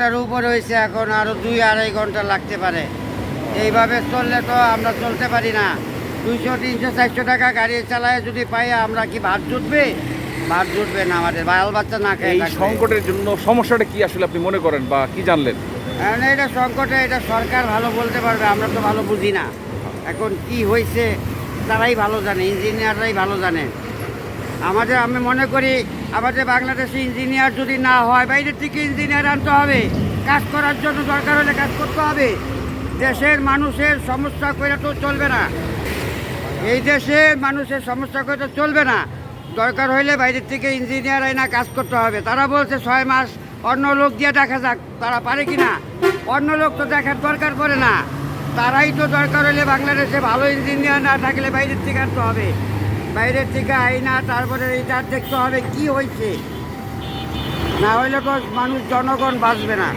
তার উপর হয়েছে, এখন আরো 2-2.5 ঘন্টা লাগতে পারে। এইভাবে চললে তো আমরা চলতে পারি না। 200, 300, 400 টাকা গাড়ি চালায় যদি পাই, আমরা কি ভাত জুটবে? ভাত জুটবে না, আমাদের বাল বাচ্চা না খেয়ে এই থাকবে। সংকটের জন্য সমস্যাটা কি আসলে আপনি মনে করেন বা কি জানলেন? এখন এটা সংকটে, এটা সরকার ভালো বলতে পারবে, আমরা তো ভালো বুঝি না। এখন কি হয়েছে তারাই ভালো জানে, ইঞ্জিনিয়াররাই ভালো জানে। আমি মনে করি আমাদের বাংলাদেশে ইঞ্জিনিয়ার যদি না হয়, বাইরের থেকে ইঞ্জিনিয়ার আনতে হবে। কাজ করার জন্য দরকার হলে কাজ করতে হবে। দেশের মানুষের সমস্যা করে তো চলবে না, এই দেশের মানুষের সমস্যা করে তো চলবে না। দরকার হইলে বাইরের থেকে ইঞ্জিনিয়ার আইনা কাজ করতে হবে। তারা বলছে 6 মাস অন্য লোক দিয়ে দেখা যাক, তারা পারে কি না? অন্য লোক তো দেখার দরকার পড়ে না। তারাই তো দরকার হলে বাংলাদেশে ভালো ইঞ্জিনিয়ার না থাকলে বাইরের থেকে আনতে হবে। বাইরের থেকে আইনা তারপরে এটা দেখতে হবে কি হয়েছে, না হইলে তো মানুষ জনগণ বাঁচবে না।